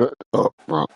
Shut up, bro.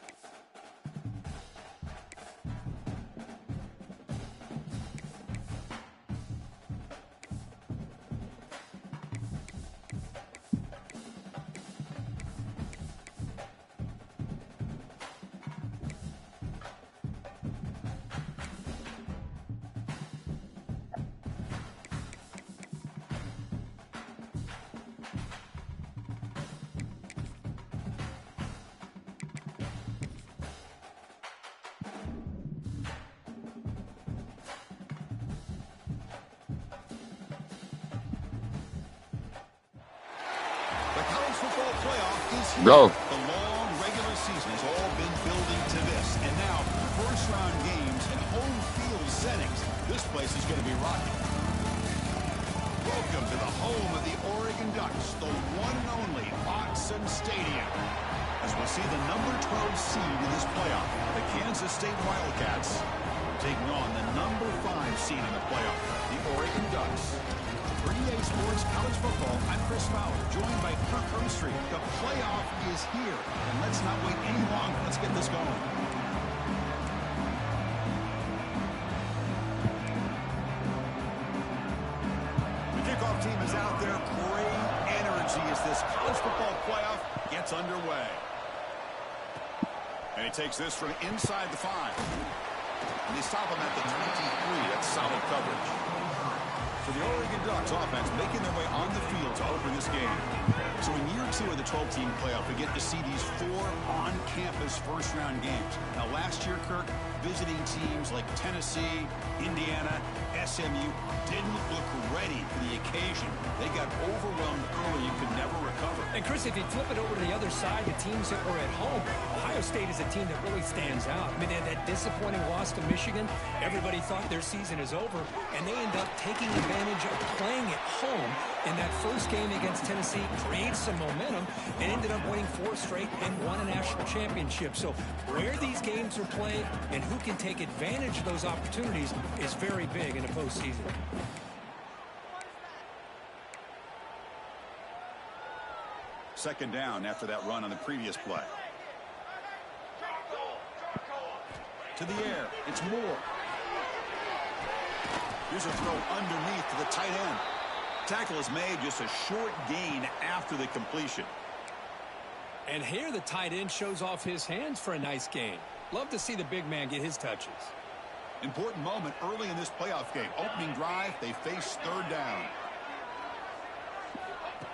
The college football playoff is here. Go. The long regular season has all been building to this. And now, first-round games in home field settings. This place is going to be rocking. Welcome to the home of the Oregon Ducks, the one and only Autzen Stadium. As we'll see the number 12 seed in this playoff, the Kansas State Wildcats taking on the number 5 seed in the playoff, the Oregon Ducks. For EA Sports College Football, I'm Chris Fowler, joined by Kirk Hermstreet. The playoff is here, and let's not wait any longer. Let's get this going. The kickoff team is out there. Great energy as this college football playoff gets underway. And he takes this from inside the 5. And they stop him at the 23. That's solid coverage. For the Oregon Ducks offense making their way on the field to open this game. So in year 2 of the 12-team playoff, we get to see these 4 on-campus first-round games. Now, last year, Kirk, visiting teams like Tennessee, Indiana, SMU didn't look ready for the occasion. They got overwhelmed early and could never recover. And, Chris, if you flip it over to the other side, the teams that were at home, Ohio State is a team that really stands out. I mean, they had that disappointing loss to Michigan. Everybody thought their season is over, and they end up taking advantage of playing at home in that first game against Tennessee, created some momentum, and ended up winning 4 straight and won a national championship. So where these games are played and who can take advantage of those opportunities is very big in the postseason. Second down after that run on the previous play. To the air. It's Moore. Here's a throw underneath to the tight end. Tackle is made, just a short gain after the completion. And here the tight end shows off his hands for a nice gain. Love to see the big man get his touches. Important moment early in this playoff game. Opening drive, they face third down.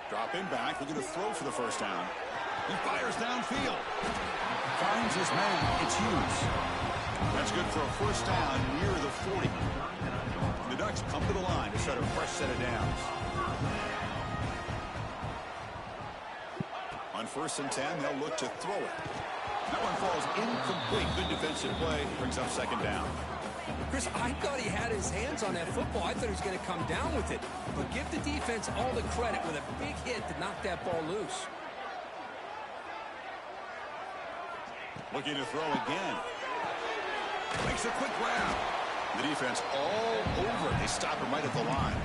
Dropping back, looking to throw for the first down. He fires downfield. Finds his man. It's Hughes. That's good for a first down near the 40. The Ducks come to the line to set a fresh set of downs. On 1st and 10, they'll look to throw it. That one falls incomplete. Good defensive play. Brings up second down. Chris, I thought he had his hands on that football. I thought he was going to come down with it. But give the defense all the credit with a big hit to knock that ball loose. Looking to throw again. Makes a quick grab. The defense all over it. They stop him right at the line.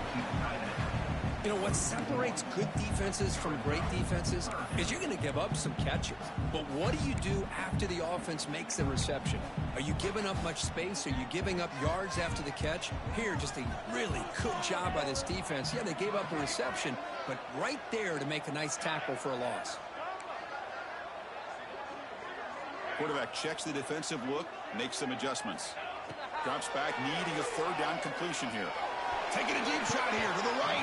You know, what separates good defenses from great defenses is you're going to give up some catches. But what do you do after the offense makes the reception? Are you giving up much space? Are you giving up yards after the catch? Here, just a really good job by this defense. Yeah, they gave up a reception, but right there to make a nice tackle for a loss. Quarterback checks the defensive look, makes some adjustments. Drops back, needing a third down completion here. Taking a deep shot here to the right.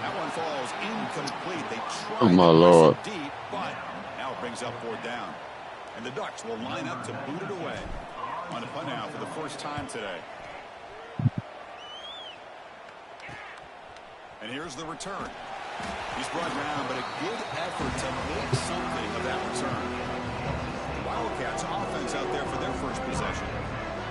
That one falls incomplete. They Oh, tried my to press Lord. it deep, but now it brings up fourth down. And the Ducks will line up to boot it away. On a punt now for the first time today. And here's the return. He's brought down, but a good effort to make something of that return. The Wildcats offense out there for their first possession.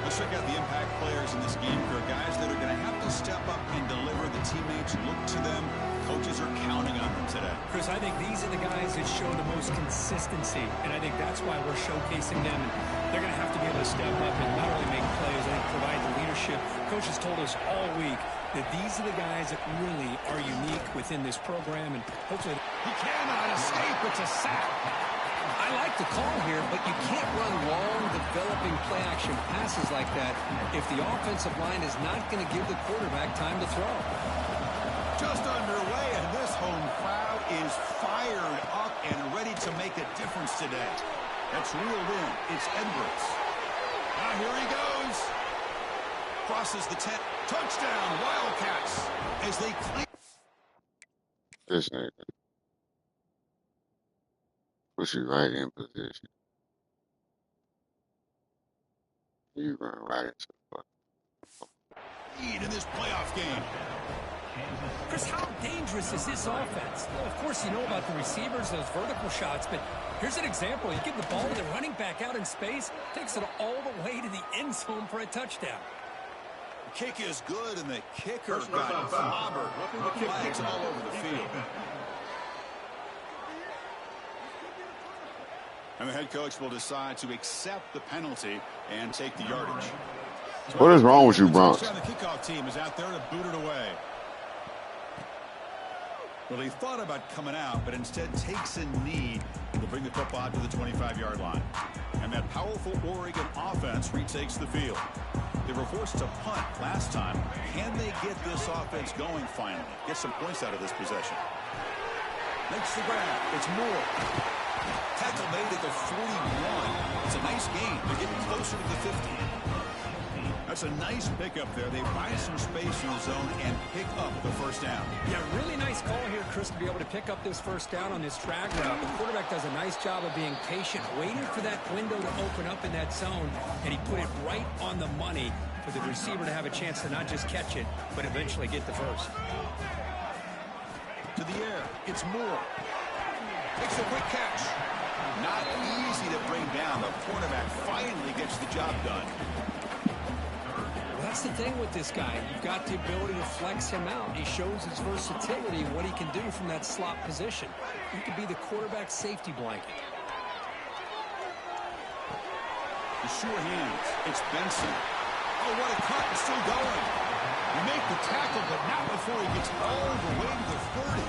Let's check out the impact players in this game here. Guys that are going to have to step up and deliver. The teammates look to them. Coaches are counting on them today. Chris, I think these are the guys that show the most consistency, and I think that's why we're showcasing them. And they're going to have to be able to step up and not only make plays, I think provide the leadership. Coach has told us all week that these are the guys that really are unique within this program, and hopefully He cannot escape. It's a sack. I like the call here, but you can't run long, developing play-action passes like that if the offensive line is not going to give the quarterback time to throw. Just underway, and this home crowd is fired up and ready to make a difference today. That's reeled in. It's Edwards. Now here he goes. Crosses the 10. Touchdown, Wildcats, as they clear. This nigga. Put you right in position. You run right into the fuck. Lead in this playoff game. Chris, how dangerous is this offense? Well, of course, you know about the receivers, those vertical shots, but here's an example. You give the ball to the running back out in space, takes it all the way to the end zone for a touchdown. The kick is good, and the kicker got clobbered. Flags all over the field. And the head coach will decide to accept the penalty and take the yardage. So What is wrong with you, Bronx? the kickoff team is out there to boot it away. Well, he thought about coming out, but instead takes a knee to bring the football to the 25-yard line. And that powerful Oregon offense retakes the field. They were forced to punt last time. Can they get this offense going finally? Get some points out of this possession. Makes the grab. It's Moore. Tackle made at the 41. It's a nice gain. They're getting closer to the 50. That's a nice pickup there. They buy some space in the zone and pick up the first down. Yeah, really nice call here, Chris, to be able to pick up this first down on this drag route. The quarterback does a nice job of being patient, waiting for that window to open up in that zone, and he put it right on the money for the receiver to have a chance to not just catch it, but eventually get the first. To the air. It's Moore. Makes a quick catch. Not easy to bring down. The quarterback finally gets the job done. Well, that's the thing with this guy. You've got the ability to flex him out. He shows his versatility and what he can do from that slot position. He could be the quarterback's safety blanket. The sure hands. It's Benson. Oh, what a cut. It's still going. You make the tackle, but not before he gets all the way to the 30.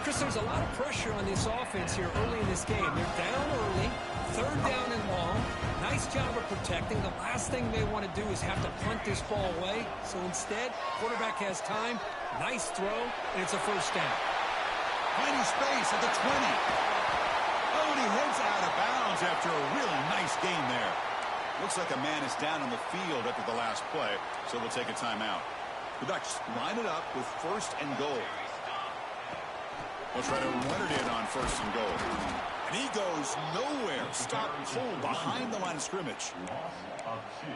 Chris, there's a lot of pressure on this offense here early in this game. They're down early, third down and long. Nice job of protecting. The last thing they want to do is have to punt this ball away. So instead, quarterback has time. Nice throw, and it's a first down. Finding space at the 20. Oh, and he heads out of bounds after a really nice gain there. Looks like a man is down in the field after the last play, so they'll take a timeout. The Ducks line it up with first and goal. They'll try to run it in on first and goal. And he goes nowhere. Stop cold behind the line of scrimmage.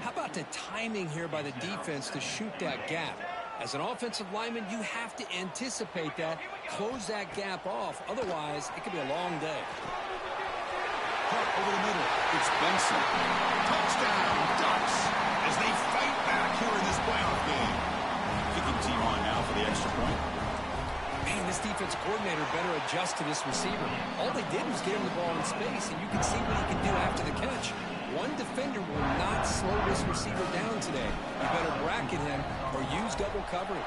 How about the timing here by the defense to shoot that gap? As an offensive lineman, you have to anticipate that, close that gap off. Otherwise, it could be a long day. Caught over the middle. It's Benson. Touchdown, Ducks, as they fight back here in this playoff game. Kicking team on now for the extra point. Man, this defense coordinator better adjust to this receiver. All they did was get him the ball in space, and you can see what he can do after the catch. One defender will not slow this receiver down today. You better bracket him or use double coverage.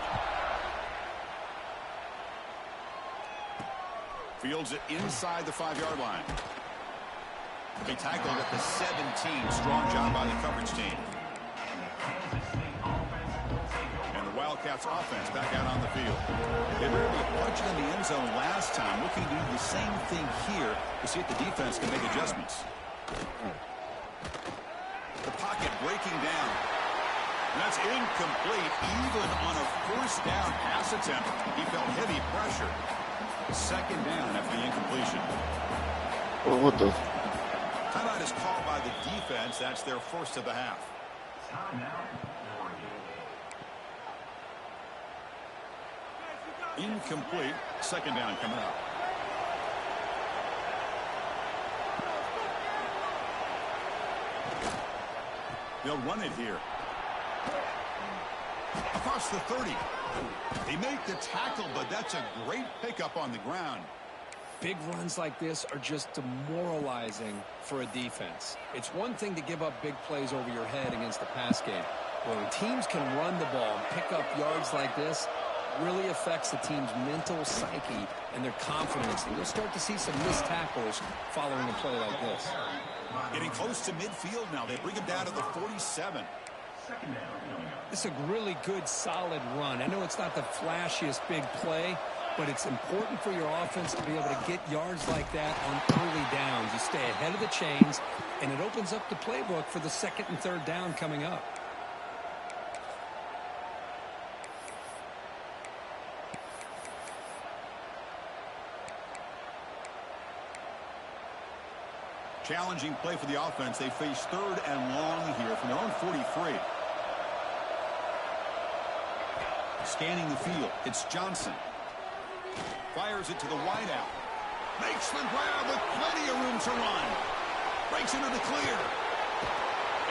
Fields it inside the 5-yard line. He tackled at the 17. Strong job by the coverage team. And the Wildcats offense back out on the field. They were able to punch it in the end zone last time. Looking to do the same thing here to see if the defense can make adjustments. The pocket breaking down. That's incomplete, even on a first down pass attempt. He felt heavy pressure. Second down after the incompletion. Well, what the? Timeout is called by the defense. That's their first of the half. Incomplete. Second down coming up. They'll run it here. Across the 30. They make the tackle, but that's a great pickup on the ground. Big runs like this are just demoralizing for a defense. It's one thing to give up big plays over your head against the pass game. But when teams can run the ball and pick up yards like this, it really affects the team's mental psyche and their confidence. And you'll start to see some missed tackles following a play like this. Getting close to midfield now. They bring him down to the 47. It's a really good, solid run. I know it's not the flashiest big play, but it's important for your offense to be able to get yards like that on early downs. You stay ahead of the chains, and it opens up the playbook for the second and third down coming up. Challenging play for the offense. They face third and long here from their own 43. Scanning the field. It's Johnson. Fires it to the wideout. Makes the grab with plenty of room to run. Breaks into the clear.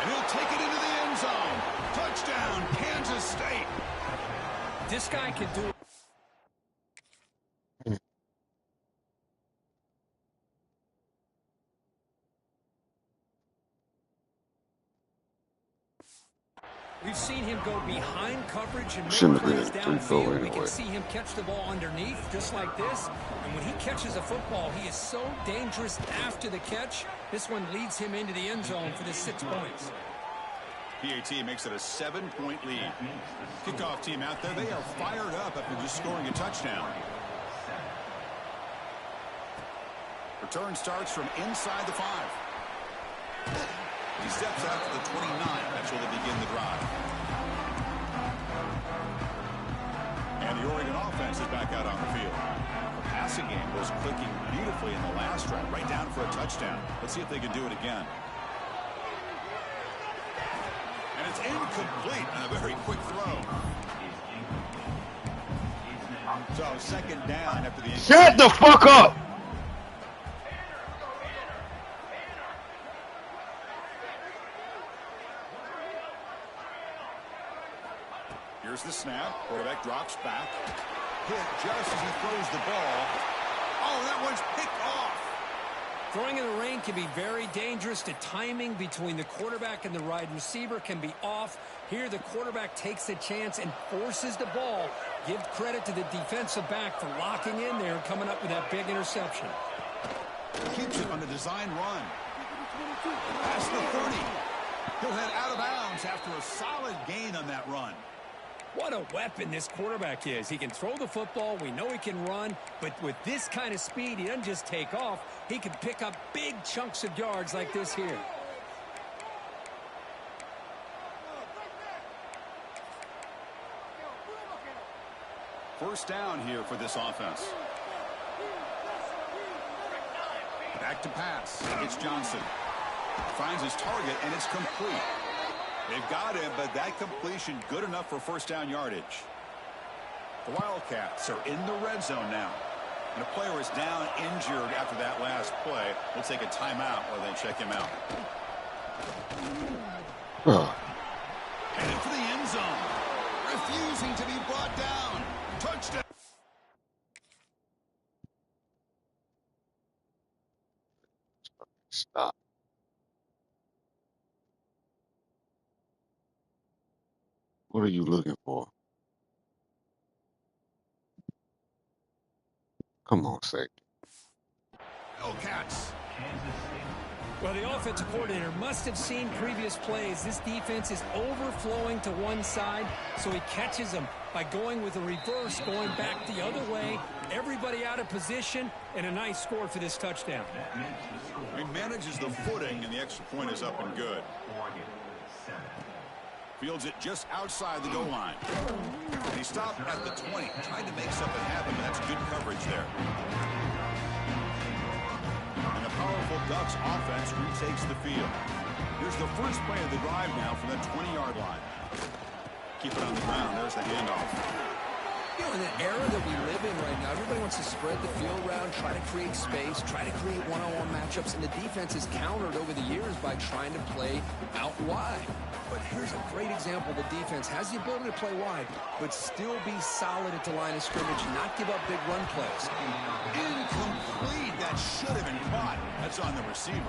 And he'll take it into the end zone. Touchdown, Kansas State. This guy can do it. We've seen him go behind coverage and make Shouldn't have plays been 3-4 downfield. We anyway. can see him catch the ball underneath just like this. And when he catches a football, he is so dangerous after the catch. This one leads him into the end zone for the 6 points. PAT makes it a 7-point lead. Kickoff team out there. They are fired up after just scoring a touchdown. Return starts from inside the 5. He steps out to the 29. That's where they begin the drive. And the Oregon offense is back out on the field. The passing game was clicking beautifully in the last drive, right down for a touchdown. Let's see if they can do it again. And it's incomplete on a very quick throw. So second down after the Shut the fuck up! Here's the snap. Quarterback drops back. Hit just as he throws the ball. Oh, that one's picked off. Throwing in the rain can be very dangerous. The timing between the quarterback and the wide receiver can be off. Here, the quarterback takes a chance and forces the ball. Give credit to the defensive back for locking in there and coming up with that big interception. Keeps it on the design run. Past the 30. He'll head out of bounds after a solid gain on that run. What a weapon this quarterback is. He can throw the football. We know he can run. But with this kind of speed, he doesn't just take off. He can pick up big chunks of yards like this here. First down here for this offense. Back to pass. It's Johnson. Finds his target, and it's complete. They've got him, but that completion good enough for first down yardage. The Wildcats are in the red zone now. And a player is down injured after that last play. We'll take a timeout while they check him out. Headed for the end zone. Refusing to be brought down. Touchdown. Stop. What are you looking for? Come on, safety. Hellcats. Well, the offensive coordinator must have seen previous plays. This defense is overflowing to one side, so he catches them by going with a reverse, going back the other way. Everybody out of position, and a nice score for this touchdown. He manages the footing, and the extra point is up and good. Fields it just outside the goal line. And he stopped at the 20, trying to make something happen, but that's good coverage there. And the powerful Ducks offense retakes the field. Here's the first play of the drive now from that 20-yard line. Keep it on the ground. There's the handoff. You know, in the era that we live in right now, everybody wants to spread the field around, try to create space, try to create one-on-one matchups, and the defense has countered over the years by trying to play out wide. But here's a great example. The defense has the ability to play wide, but still be solid at the line of scrimmage, not give up big run plays. Incomplete. That should have been caught. That's on the receiver.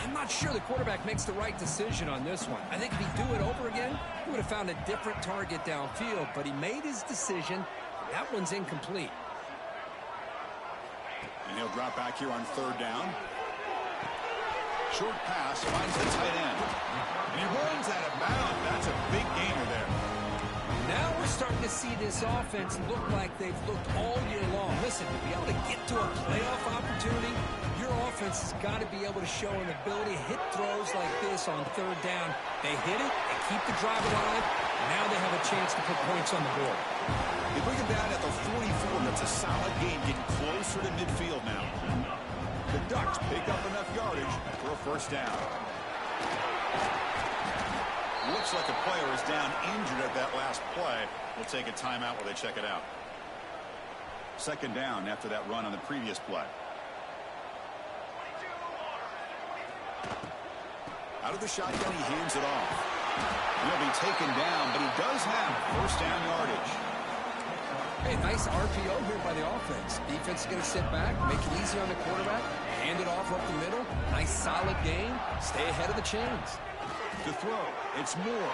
I'm not sure the quarterback makes the right decision on this one. I think if he'd do it over again, he would have found a different target downfield, but he made his decision. That one's incomplete. And he'll drop back here on third down. Short pass finds the tight end. And he runs out of bounds. That's a big gainer there. Now we're starting to see this offense look like they've looked all year long. Listen, to be able to get to a playoff opportunity, your offense has got to be able to show an ability to hit throws like this on third down. They hit it, they keep the drive alive, now they have a chance to put points on the board. They bring him down at the 44. That's a solid gain, getting closer to midfield now. The Ducks pick up enough yardage for a first down. Looks like a player is down injured at that last play. We'll take a timeout while they check it out. Second down after that run on the previous play. Out of the shotgun, he hands it off. He'll be taken down, but he does have first down yardage. Hey, nice RPO here by the offense. Defense is going to sit back, make it easy on the quarterback, hand it off up the middle. Nice solid gain. Stay ahead of the chains. To throw, it's Moore.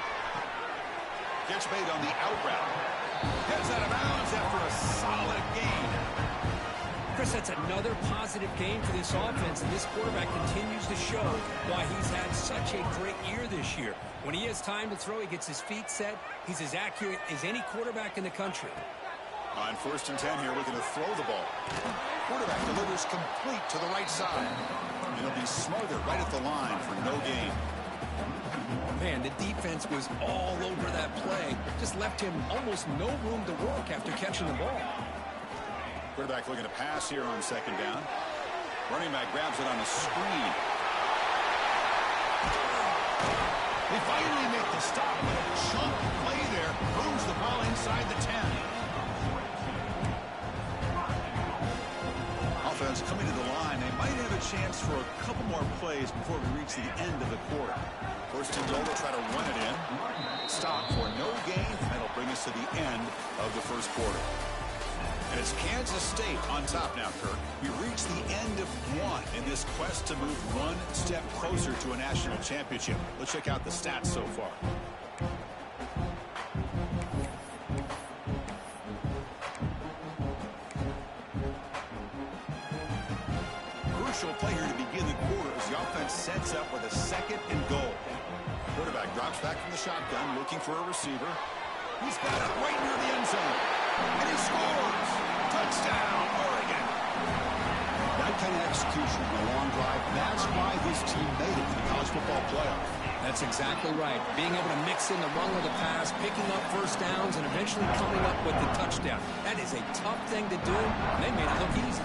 Gets made on the out route. Heads out of bounds after a solid gain. Chris, that's another positive game for this offense, and this quarterback continues to show why he's had such a great year this year. When he has time to throw, he gets his feet set. He's as accurate as any quarterback in the country. On 1st and 10 here, looking to throw the ball. Quarterback delivers complete to the right side. And he'll be smothered right at the line for no gain. Man, the defense was all over that play. Just left him almost no room to work after catching the ball. Quarterback looking to pass here on second down. Running back grabs it on the screen. They finally make the stop, but a chunk play there moves the ball inside the 10. Offense coming to the line. They might have a chance for a couple more plays before we reach the end of the quarter. First and goal, they'll try to run it in. Stop for no gain. That'll bring us to the end of the first quarter. And it's Kansas State on top now, Kirk. We reach the end of one in this quest to move one step closer to a national championship. Let's check out the stats so far. Crucial play here to begin the quarter as the offense sets up with a second and goal. Quarterback drops back from the shotgun, looking for a receiver. He's got it right near the end zone. And he scores! Touchdown, Oregon! That kind of execution on a long drive, that's why this team made it to the college football playoff. That's exactly right. Being able to mix in the run with the pass, picking up first downs, and eventually coming up with the touchdown. That is a tough thing to do, and they made it look easy.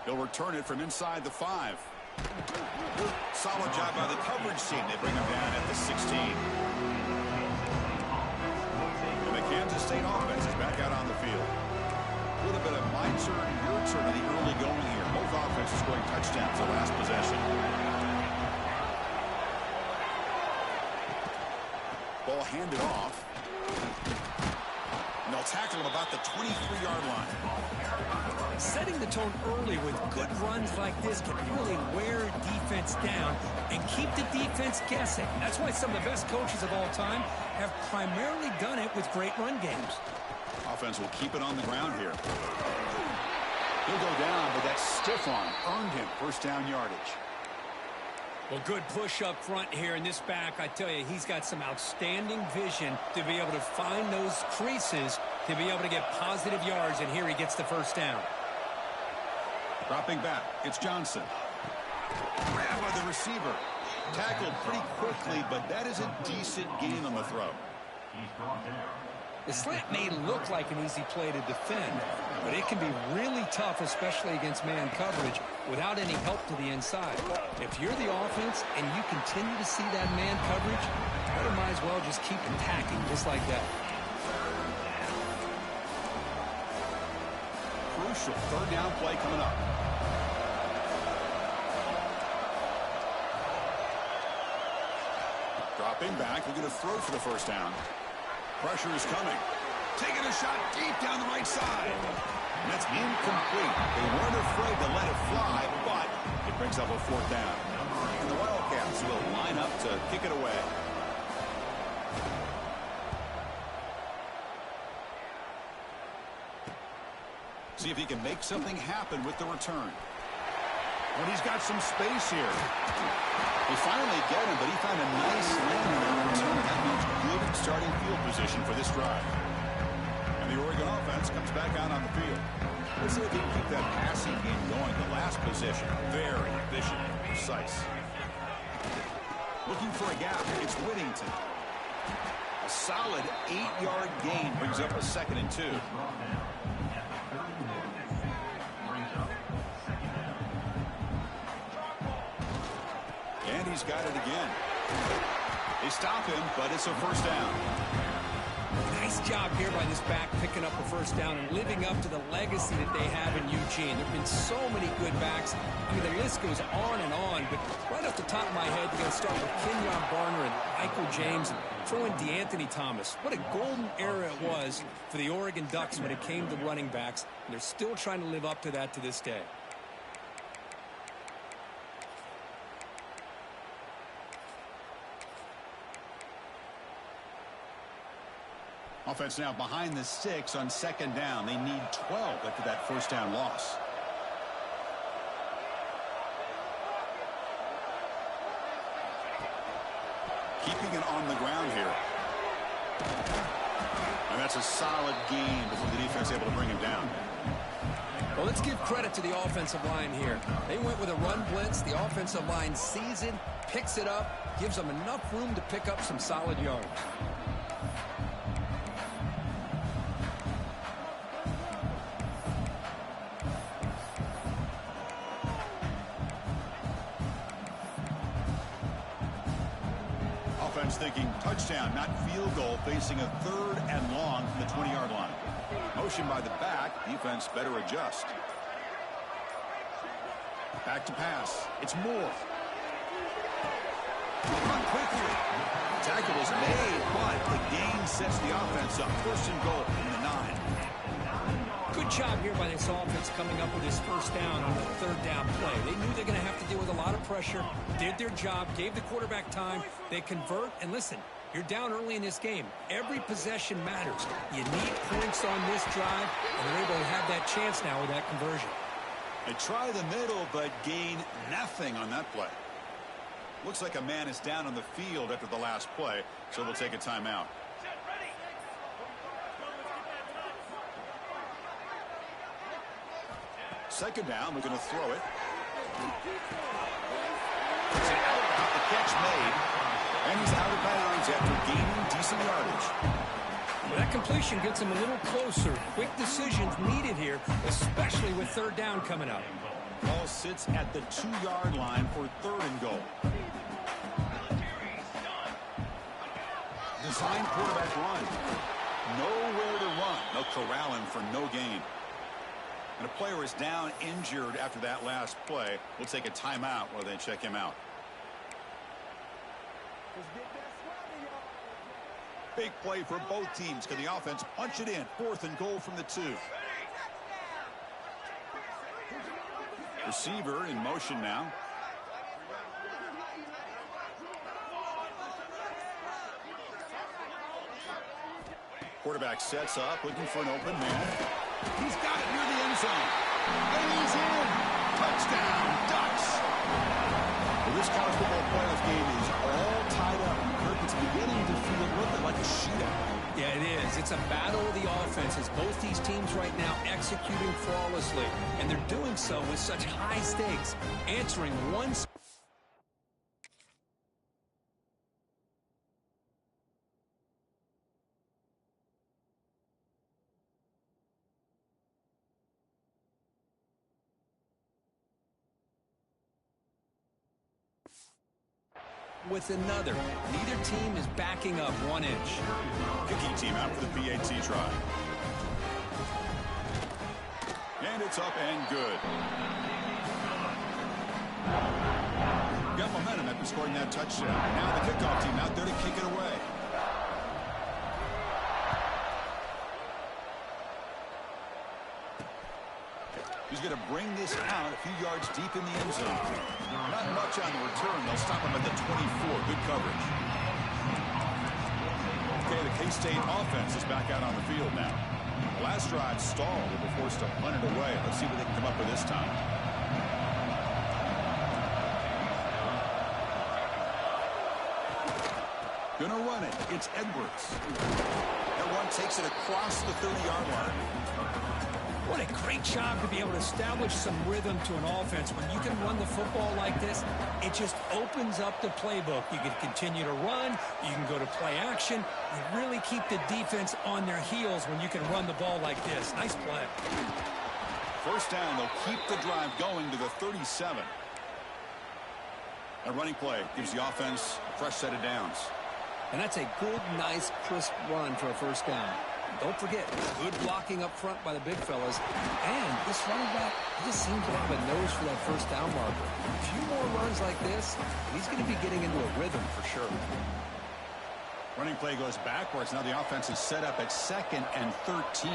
They'll return it from inside the 5. Solid job by the coverage team. They bring him down at the 16. And the Kansas State offense is back out on the field. A little bit of my turn, your turn in the early going here. Both offenses scoring touchdowns the last possession. Ball handed off. And they'll tackle him about the 23-yard line. Setting the tone early with good runs like this can really wear defense down and keep the defense guessing. That's why some of the best coaches of all time have primarily done it with great run games. offense will keep it on the ground here. He'll go down, but that stiff arm earned him first down yardage. Well, good push up front here in this back. I tell you, he's got some outstanding vision to be able to find those creases to be able to get positive yards, and here he gets the first down. Dropping back, it's Johnson. Grabbed by the receiver. Tackled pretty quickly, but that is a decent gain on the throw. The slant may look like an easy play to defend, but it can be really tough, especially against man coverage, without any help to the inside. If you're the offense and you continue to see that man coverage, you might as well just keep attacking just like that. Crucial third down play coming up. Dropping back, looking to throw for the first down. Pressure is coming. Taking a shot deep down the right side. And that's incomplete. They weren't afraid to let it fly, but it brings up a fourth down. And the Wildcats will line up to kick it away. See if he can make something happen with the return. But he's got some space here. They finally get him, but he found a nice landing on the return. That means good starting field position for this drive. And the Oregon offense comes back out on the field. Let's see if they can keep that passing game going. The last possession, very efficient and precise. Looking for a gap, it's Whittington. A solid 8-yard gain brings up a 2nd and 2. And he's got it again. They stop him, but it's a first down. Nice job here by this back picking up a first down and living up to the legacy that they have in Eugene. There have been so many good backs. I mean, the list goes on and on, but right off the top of my head, you're going to start with Kenyon Barner and Michael James and throw in DeAnthony Thomas. What a golden era it was for the Oregon Ducks when it came to running backs, and they're still trying to live up to that to this day. Offense now behind the 6 on 2nd down. They need 12 after that first down loss. Keeping it on the ground here. And that's a solid gain before the defense able to bring him down. Well, let's give credit to the offensive line here. They went with a run blitz. The offensive line sees it, picks it up, gives them enough room to pick up some solid yards. Thinking touchdown, not field goal, facing a 3rd and long from the 20-yard line. Motion by the back, defense better adjust. Back to pass. It's Moore. Run quickly. Tackle is made, but the gain sets the offense up. 1st and goal from the 9. Good job here by this offense coming up with this first down on the 3rd down play. They knew they're going to have to deal with a lot of pressure, did their job, gave the quarterback time. They convert, and listen, you're down early in this game. Every possession matters. You need points on this drive, and they're able to have that chance now with that conversion. They try the middle, but gain nothing on that play. Looks like a man is down on the field after the last play, so they'll take a timeout. Second down, we're going to throw it. It's an out, the catch made, and he's out of bounds after gaining decent yardage. Well, that completion gets him a little closer. Quick decisions needed here, especially with 3rd down coming up. Ball sits at the 2-yard line for 3rd and goal. Design quarterback run. Nowhere to run. They'll corral him for no gain. And a player is down injured after that last play. We'll take a timeout while they check him out. Big play for both teams. Can the offense punch it in? 4th and goal from the 2. Receiver in motion now. Quarterback sets up, looking for an open man. He's got it near the end zone. And he's in. Touchdown, Ducks. Well, this college football playoff game is all tied up. Kirk, it's beginning to feel a little bit like a shootout. Yeah, it is. It's a battle of the offenses. Both these teams right now executing flawlessly, and they're doing so with such high stakes. Answering one... with another. Neither team is backing up 1 inch. Kicking team out for the PAT try. And it's up and good. Got momentum after scoring that touchdown. Now the kickoff team out there to kick it away. He's going to bring this out a few yards deep in the end zone. Not much on the return. They'll stop him at the 24. Good coverage. Okay, the K-State offense is back out on the field now. The last drive stalled. They were forced to punt it away. Let's see what they can come up with this time. Gonna run it. It's Edwards. That one takes it across the 30-yard line. What a great job to be able to establish some rhythm to an offense. When you can run the football like this, it just opens up the playbook. You can continue to run. You can go to play action. You really keep the defense on their heels when you can run the ball like this. Nice play. First down, they'll keep the drive going to the 37. A running play gives the offense a fresh set of downs. And that's a good, nice, crisp run for a first down. Don't forget, good blocking up front by the big fellas. And this running back, he just seems to have a nose for that first down marker. A few more runs like this, and he's going to be getting into a rhythm for sure. Running play goes backwards. Now the offense is set up at 2nd and 13.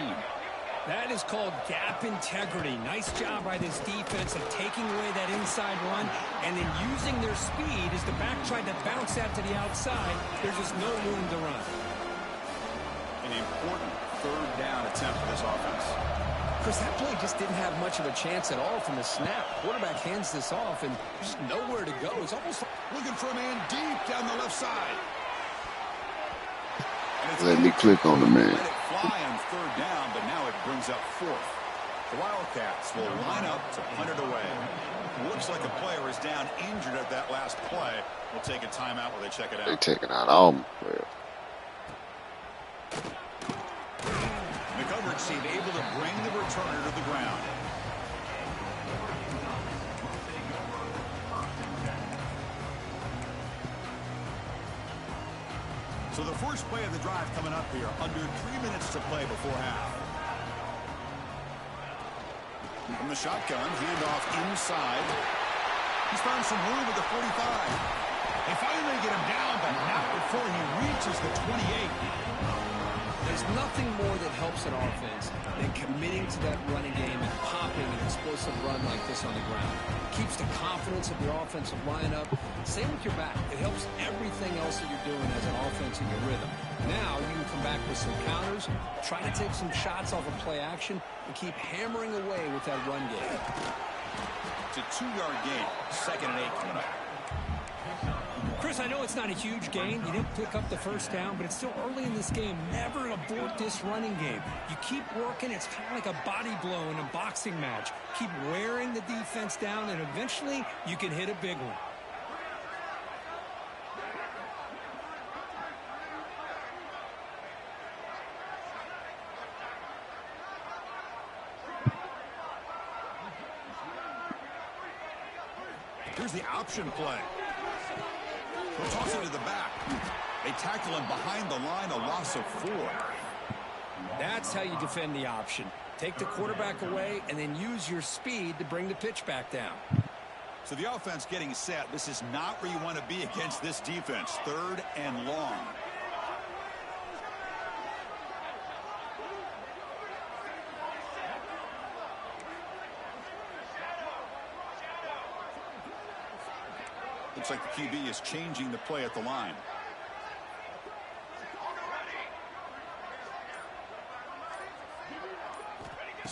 That is called gap integrity. Nice job by this defense of taking away that inside run and then using their speed as the back tried to bounce that to the outside. There's just no room to run. An important third down attempt for this offense. Chris, that play just didn't have much of a chance at all from the snap. Quarterback hands this off and there's nowhere to go. It's almost like looking for a man deep down the left side. Let me click on the man. Let it fly on third down, but now it brings up 4th. The Wildcats will line up to punt it away. Looks like a player is down injured at that last play. We'll take a timeout while they check it out. They taking out all my players. The coverage team able to bring the returner to the ground. So the first play of the drive coming up here. Under 3 minutes to play before half. From the shotgun, handoff inside. He's found some room at the 45. They finally get him down, but not before he reaches the 28. there's nothing more that helps an offense than committing to that running game and popping an explosive run like this on the ground. It keeps the confidence of your offensive lineup. Same with your back. It helps everything else that you're doing as an offense in your rhythm. Now you can come back with some counters, try to take some shots off of play action, and keep hammering away with that run game. It's a 2-yard gain. 2nd and 8 coming up. Chris, I know it's not a huge gain. You didn't pick up the first down, but it's still early in this game. Never abort this running game. You keep working. It's kind of like a body blow in a boxing match. Keep wearing the defense down, and eventually you can hit a big one. Here's the option play. He'll toss it to the back. They tackle him behind the line, a loss of 4. That's how you defend the option. Take the quarterback away and then use your speed to bring the pitch back down. So the offense getting set. This is not where you want to be against this defense. 3rd and long. Looks like the QB is changing the play at the line.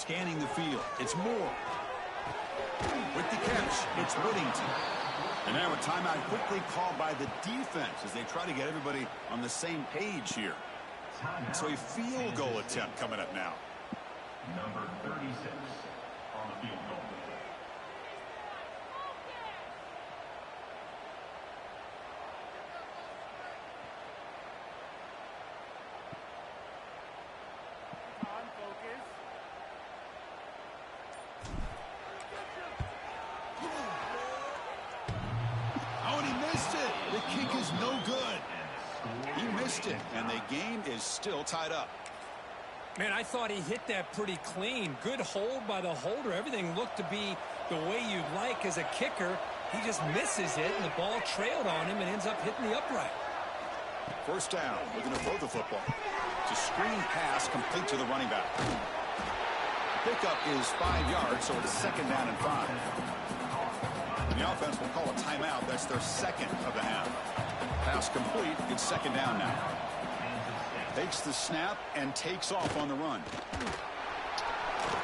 scanning the field. It's Moore. With the catch, it's Whittington. And now a timeout quickly called by the defense as they try to get everybody on the same page here. So a field goal attempt coming up now. Number 36 on the field goal. Oh, and he missed it. The kick is no good. He missed it, and the game is still tied up. Man, I thought he hit that pretty clean. Good hold by the holder. Everything looked to be the way you'd like as a kicker. He just misses it, and the ball trailed on him and ends up hitting the upright. First down, looking to throw the football. It's a screen pass complete to the running back. Pickup is 5 yards, so it's second down and 5. And the offense will call a timeout. That's their second of the half. Pass complete. It's second down now. Takes the snap and takes off on the run.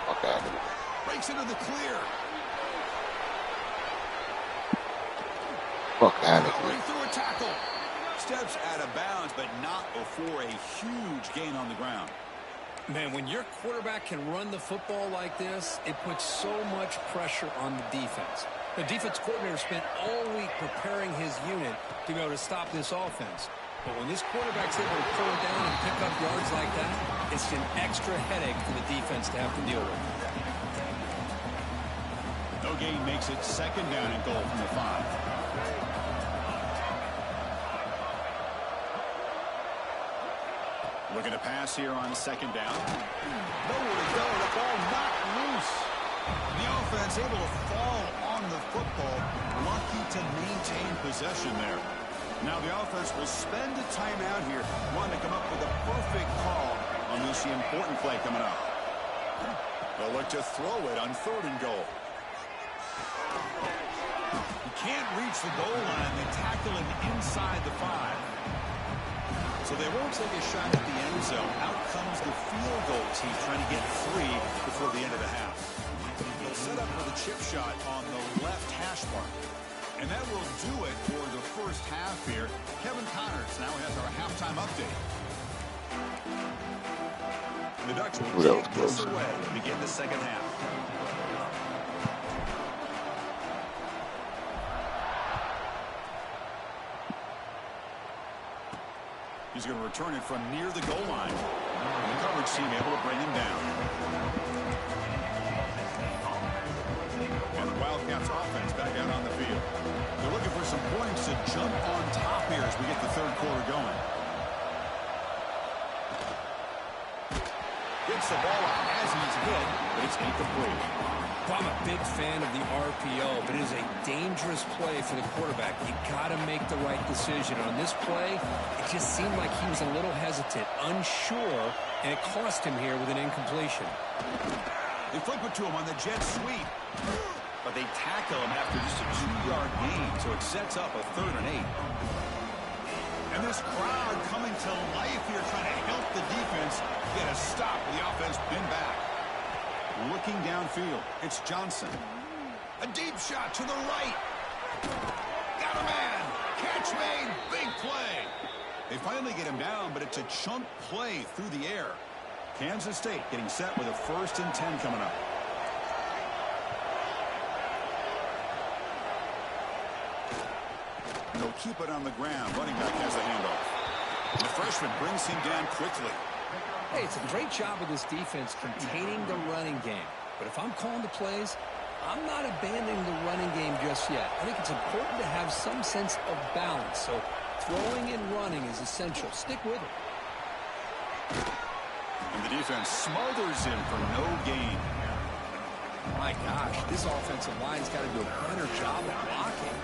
Okay. Breaks into the clear. Fuck out of here. Right through a tackle. Steps out of bounds, but not before a huge gain on the ground. Man, when your quarterback can run the football like this, it puts so much pressure on the defense. The defense coordinator spent all week preparing his unit to be able to stop this offense. But when this quarterback's able to pull it down and pick up yards like that, it's an extra headache for the defense to have to deal with. No gain makes it second down and goal from the 5. Looking to pass here on second down. Nowhere to go. The ball knocked loose. The offense able to fall on the football. Lucky to maintain possession there. Now the offense will spend a timeout here, wanting to come up with a perfect call on this important play coming up. They'll look to throw it on third and goal. He can't reach the goal line. They tackle him inside the 5. So they won't take a shot at the end zone. Out comes the field goal team trying to get 3 before the end of the half. They'll set up for the chip shot on the left hash mark. And that will do it for the first half here. Kevin Connors now has our halftime update. The Ducks will take this away to begin the second half. He's going to return it from near the goal line. And the coverage team able to bring him down. And the Wildcats offense back out on the field. They're looking for some points to jump on top here as we get the third quarter going. Gets the ball up as he's hit, but it's incomplete. I'm a big fan of the RPO, but it is a dangerous play for the quarterback. You got to make the right decision. On this play, it just seemed like he was a little hesitant, unsure, and it cost him here with an incompletion. They flip it to him on the jet sweep, but they tackle him after just a 2-yard gain, so it sets up a 3rd and 8. And this crowd coming to life here, trying to help the defense get a stop with the offense pinned back. Looking downfield, it's Johnson. A deep shot to the right. Got a man. Catch made. Big play. They finally get him down, but it's a chunk play through the air. Kansas State getting set with a 1st and 10 coming up. And they'll keep it on the ground. Running back has the handoff. And the freshman brings him down quickly. Hey, it's a great job of this defense containing the running game. But if I'm calling the plays, I'm not abandoning the running game just yet. I think it's important to have some sense of balance. So throwing and running is essential. Stick with it. And the defense smothers him for no gain. My gosh, this offensive line's got to do a better job of blocking.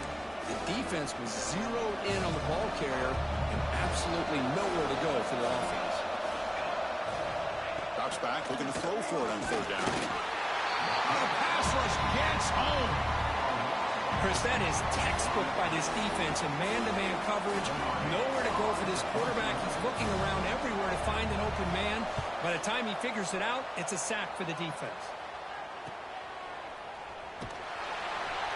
The defense was zeroed in on the ball carrier and absolutely nowhere to go for the offense. Drops back, looking to throw for it on 3rd down. And the pass rush gets home. Chris, that is textbook by this defense and man-to-man coverage. Nowhere to go for this quarterback. He's looking around everywhere to find an open man. By the time he figures it out, it's a sack for the defense.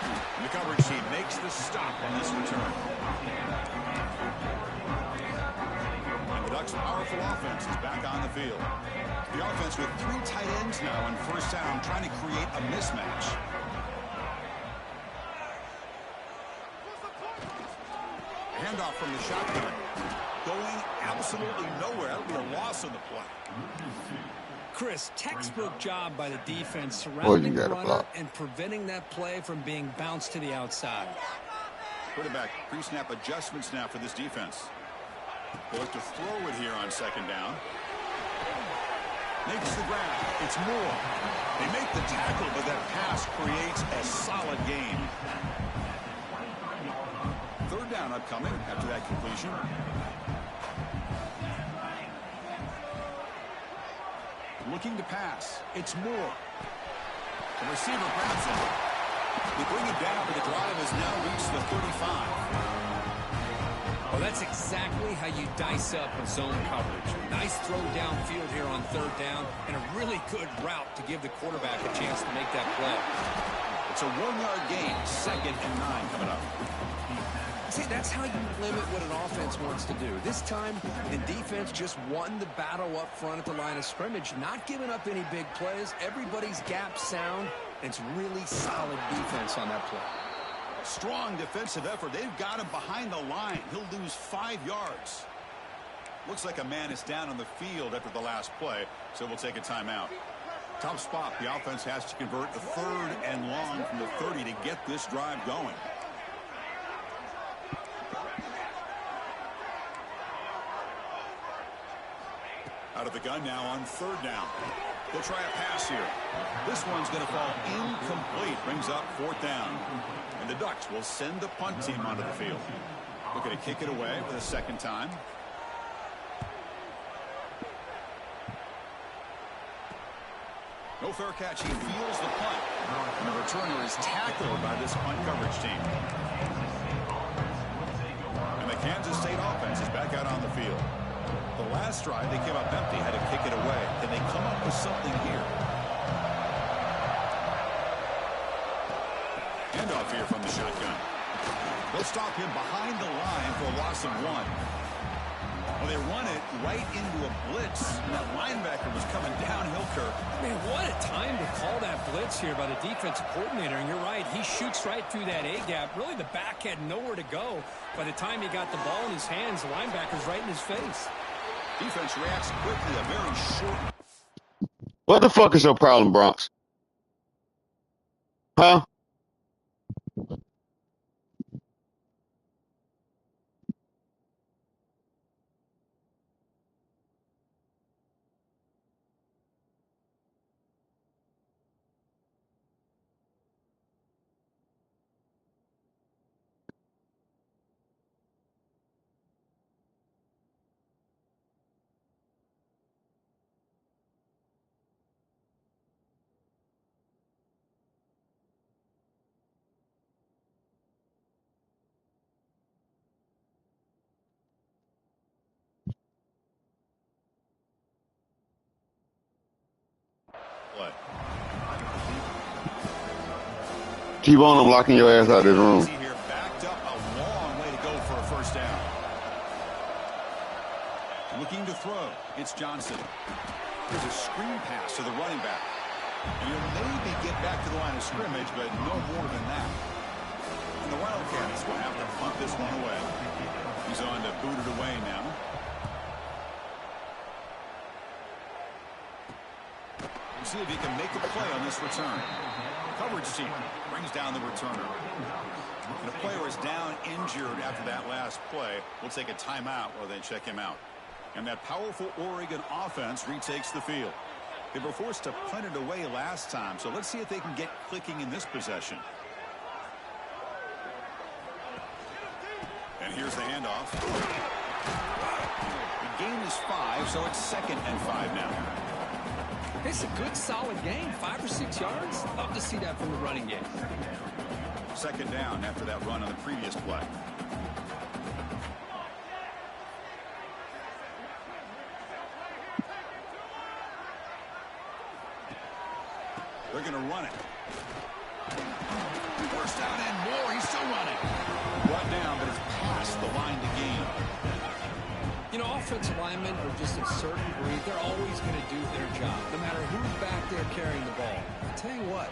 And the coverage team makes the stop on this return. And the Ducks' powerful offense is back on the field. The offense with 3 tight ends now on first down, trying to create a mismatch. Handoff from the shotgun. Going absolutely nowhere. That'll be a loss on the play. Chris, textbook job by the defense surrounding the runner and preventing that play from being bounced to the outside. Quarterback pre-snap adjustments now for this defense. They'll look to throw it here on second down. Makes the grab. It's Moore. They make the tackle, but that pass creates a solid gain. Third down upcoming after that completion. Looking to pass. It's Moore. The receiver grabs him. They bring him down, but the drive has now reached the 35. Well, that's exactly how you dice up a zone coverage. Nice throw downfield here on third down, and a really good route to give the quarterback a chance to make that play. It's a 1-yard gain, 2nd and 9 coming up. See, that's how you limit what an offense wants to do. This time, the defense just won the battle up front at the line of scrimmage, not giving up any big plays. Everybody's gap sound, and it's really solid defense on that play. Strong defensive effort. They've got him behind the line. He'll lose 5 yards. Looks like a man is down on the field after the last play, so we'll take a timeout. Tough spot. The offense has to convert a 3rd and long from the 30 to get this drive going. Out of the gun now on 3rd down. They'll try a pass here. This one's going to fall incomplete. Brings up 4th down. And the Ducks will send the punt team onto the field. Looking to kick it away for the 2nd time. No fair catch. He feels the punt. And the returner is tackled by this punt coverage team. And the Kansas State offense is back out on the field. The last drive, they came up empty, had to kick it away. Can they come up with something here? Handoff here from the shotgun. They'll stop him behind the line for a loss of 1. Well, they run it right into a blitz. And that linebacker was coming downhill, Kirk. Man, what a time to call that blitz here by the defensive coordinator. And you're right, he shoots right through that A-gap. Really, the back had nowhere to go. By the time he got the ball in his hands, the linebacker's right in his face. Defense reacts quickly, a very short. What the fuck is your problem, Bronx? Huh? Play. Keep on, I'm locking your ass out of this room. Here, backed up a long way to go for a 1st down. Looking to throw. It's Johnson. There's a screen pass to the running back. And he'll maybe get back to the line of scrimmage, but no more than that. And the Wildcats will have to punt this one away. He's on to boot it away now. We'll see if he can make a play on this return. Coverage team brings down the returner. And the player is down injured after that last play. We'll take a timeout while they check him out. And that powerful Oregon offense retakes the field. They were forced to punt it away last time, so let's see if they can get clicking in this possession. And here's the handoff. The gain is 5, so it's 2nd and 5 now. It's a good, solid game. 5 or 6 yards. Love to see that from the running game. Second down after that run on the previous play. They're going to run it. First down and more. He's still running. Brought down, but it's past the line to gain. You know, offensive linemen are just a certain breed. They're always going to do their job, no matter who's back there carrying the ball. I'll tell you what,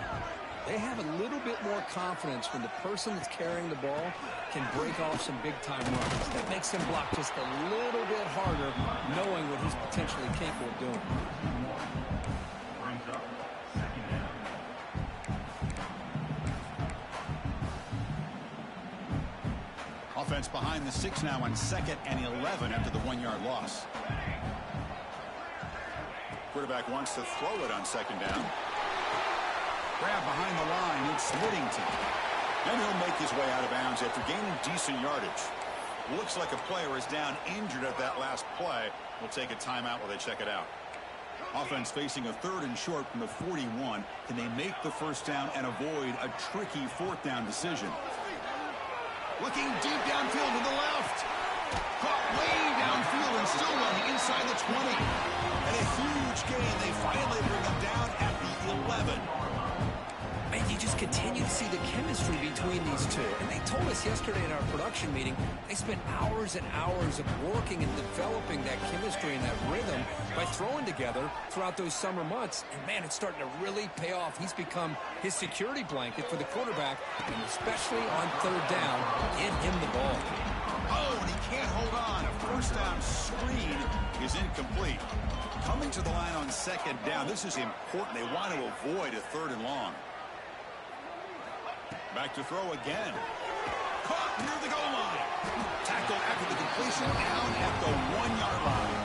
they have a little bit more confidence when the person that's carrying the ball can break off some big-time runs. That makes him block just a little bit harder, knowing what he's potentially capable of doing. Brings up second down. Offense behind the 6 now on 2nd and 11 after the 1-yard loss. Quarterback wants to throw it on 2nd down. Grab behind the line. It's Whittington. And he'll make his way out of bounds after gaining decent yardage. Looks like a player is down injured at that last play. We'll take a timeout while they check it out. Offense facing a 3rd and short from the 41. Can they make the first down and avoid a tricky 4th down decision? Looking deep downfield to the left. Caught way downfield and still running inside the 20. And a huge gain. They finally bring him down at the 11. And you just continue to see the chemistry between these two. And they told us yesterday in our production meeting, they spent hours and hours of working and developing that chemistry and that rhythm by throwing together throughout those summer months. And, man, it's starting to really pay off. He's become his security blanket for the quarterback, and especially on 3rd down, get him the ball. Oh, and he can't hold on. A first down screen is incomplete. Coming to the line on 2nd down. This is important. They want to avoid a 3rd and long. Back to throw again. Caught near the goal line. Tackled after the completion down at the 1-yard line.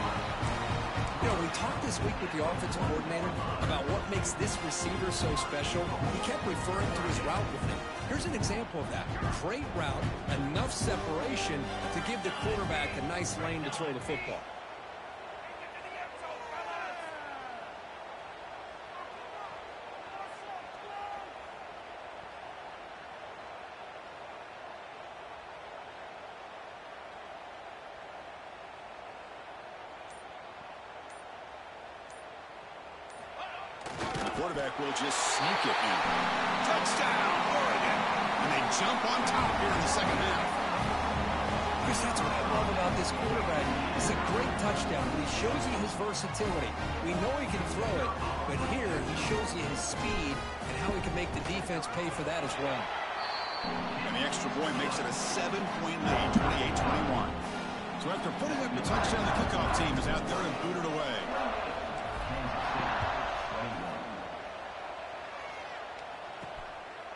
You know, we talked this week with the offensive coordinator about what makes this receiver so special. He kept referring to his route with him. Here's an example of that. Great route, enough separation to give the quarterback a nice lane to throw the football. Quarterback will just sneak it in. Touchdown, Oregon. And they jump on top here in the 2nd half. Chris, that's what I love about this quarterback. It's a great touchdown, but he shows you his versatility. We know he can throw it, but here he shows you his speed and how he can make the defense pay for that as well. And the extra point makes it a 7-point lead, 28-21. So after putting up the touchdown, the kickoff team is out there and booted away.